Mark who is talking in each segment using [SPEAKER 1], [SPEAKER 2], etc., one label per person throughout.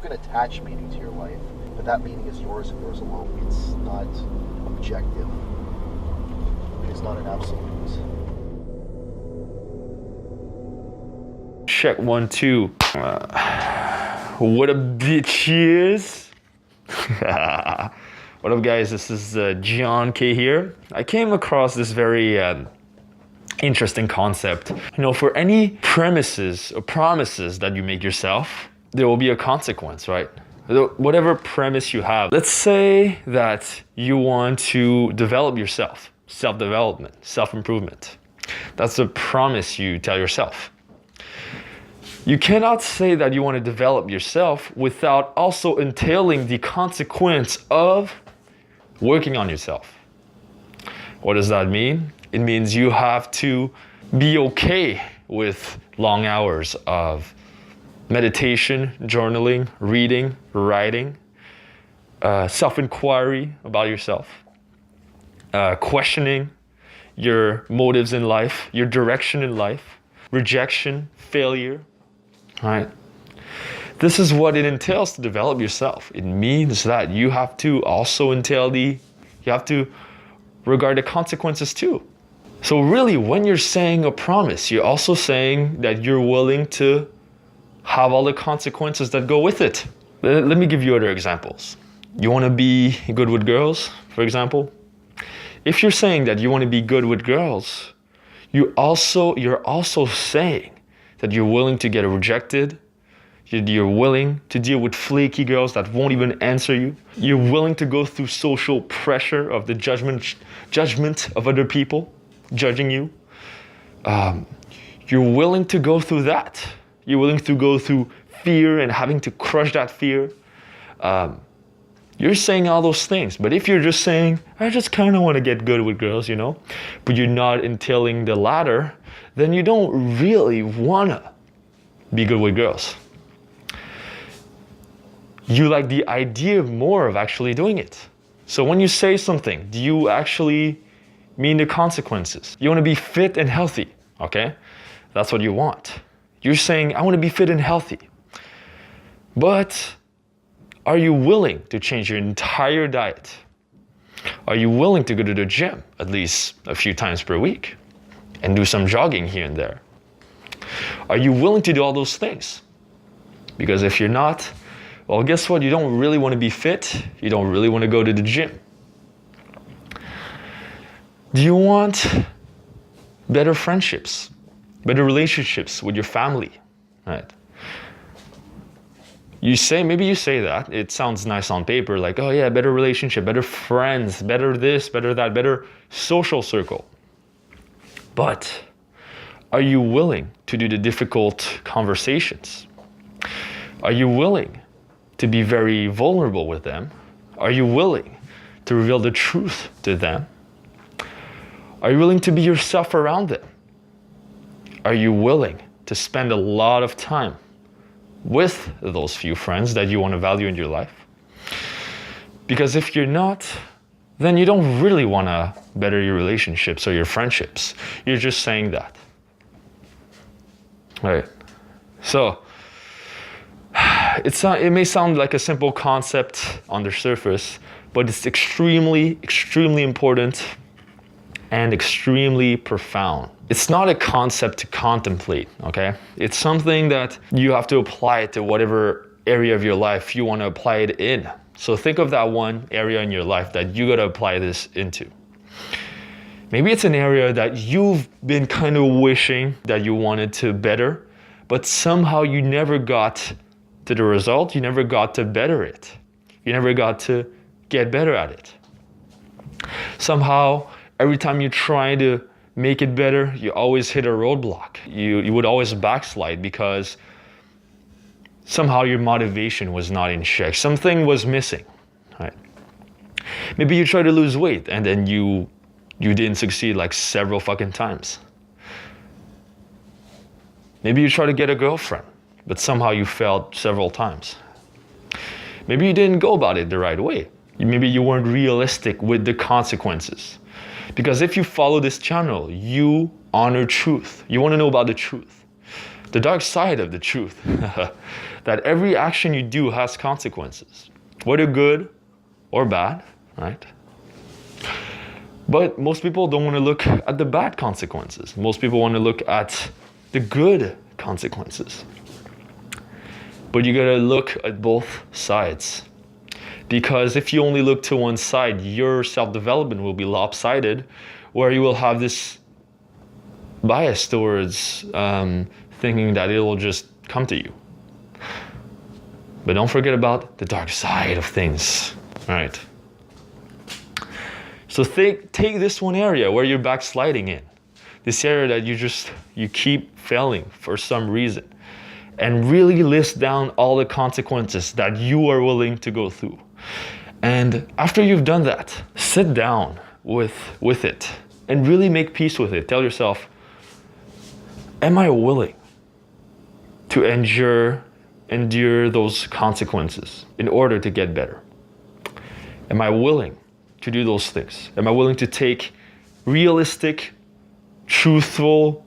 [SPEAKER 1] can attach meaning to your life, but that meaning is yours and yours alone. It's not objective. It's not an absolute.
[SPEAKER 2] Check 1, 2. What up, bitches? What up, guys? This is John K here. I came across this very interesting concept. For any premises or promises that you make yourself, there will be a consequence, right? Whatever premise you have. Let's say that you want to develop yourself, self-development, self-improvement. That's a promise you tell yourself. You cannot say that you want to develop yourself without also entailing the consequence of working on yourself. What does that mean? It means you have to be okay with long hours of meditation, journaling, reading, writing, self-inquiry about yourself, questioning your motives in life, your direction in life, rejection, failure. Right? This is what it entails to develop yourself. It means that you have to also you have to regard the consequences too. So really, when you're saying a promise, you're also saying that you're willing to have all the consequences that go with it. Let me give you other examples. You want to be good with girls, for example? If you're saying that you want to be good with girls, you're also saying that you're willing to get rejected, you're willing to deal with flaky girls that won't even answer you, you're willing to go through social pressure of the judgment of other people judging you. You're willing to go through that. You're willing to go through fear and having to crush that fear. You're saying all those things. But if you're just saying, I just kind of want to get good with girls, but you're not entailing the latter, then you don't really want to be good with girls. You like the idea more of actually doing it. So when you say something, do you actually mean the consequences? You want to be fit and healthy, okay? That's what you want. You're saying, I want to be fit and healthy. But are you willing to change your entire diet? Are you willing to go to the gym at least a few times per week and do some jogging here and there? Are you willing to do all those things? Because if you're not, well, guess what? You don't really want to be fit. You don't really want to go to the gym. Do you want better friendships, better relationships with your family, right? Maybe you say that, it sounds nice on paper, like, oh yeah, better relationship, better friends, better this, better that, better social circle. But are you willing to do the difficult conversations? Are you willing to be very vulnerable with them? Are you willing to reveal the truth to them? Are you willing to be yourself around them? Are you willing to spend a lot of time with those few friends that you want to value in your life? Because if you're not, then you don't really want to better your relationships or your friendships. You're just saying that. Right. So, it may sound like a simple concept on the surface, but it's extremely, extremely important and extremely profound. It's not a concept to contemplate, okay? It's something that you have to apply to whatever area of your life you want to apply it in. So think of that one area in your life that you got to apply this into. Maybe it's an area that you've been kind of wishing that you wanted to better, but somehow you never got to the result, you never got to better it. You never got to get better at it. Somehow, every time you try to make it better, you always hit a roadblock. You would always backslide because somehow your motivation was not in check. Something was missing, right? Maybe you try to lose weight and then you didn't succeed like several fucking times. Maybe you try to get a girlfriend, but somehow you failed several times. Maybe you didn't go about it the right way. Maybe you weren't realistic with the consequences. Because if you follow this channel, you honor truth. You want to know about the truth. the dark side of the truth, that every action you do has consequences, whether good or bad, right? But most people don't want to look at the bad consequences. Most people want to look at the good consequences. But you gotta look at both sides. Because if you only look to one side, your self-development will be lopsided, where you will have this bias towards thinking that it'll just come to you. But don't forget about the dark side of things, right? So take this one area where you're backsliding in, this area that you keep failing for some reason, and really list down all the consequences that you are willing to go through. And after you've done that, sit down with it and really make peace with it. Tell yourself, am I willing to endure those consequences in order to get better? Am I willing to do those things? Am I willing to take realistic, truthful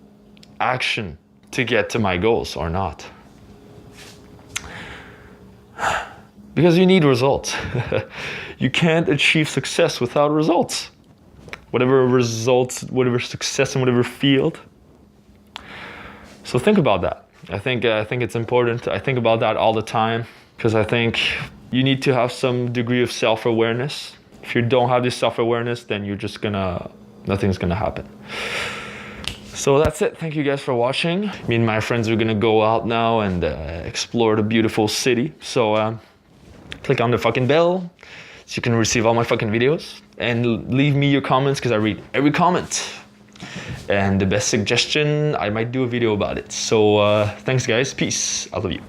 [SPEAKER 2] action to get to my goals or not? Because you need results. You can't achieve success without results. Whatever results, whatever success in whatever field. So think about that. I think it's important. I think about that all the time because I think you need to have some degree of self-awareness. If you don't have this self-awareness, then nothing's gonna happen. So that's it. Thank you guys for watching. Me and my friends are gonna go out now and explore the beautiful city. So click on the fucking bell so you can receive all my fucking videos, and leave me your comments because I read every comment. And the best suggestion, I might do a video about it. So thanks guys, peace, I love you.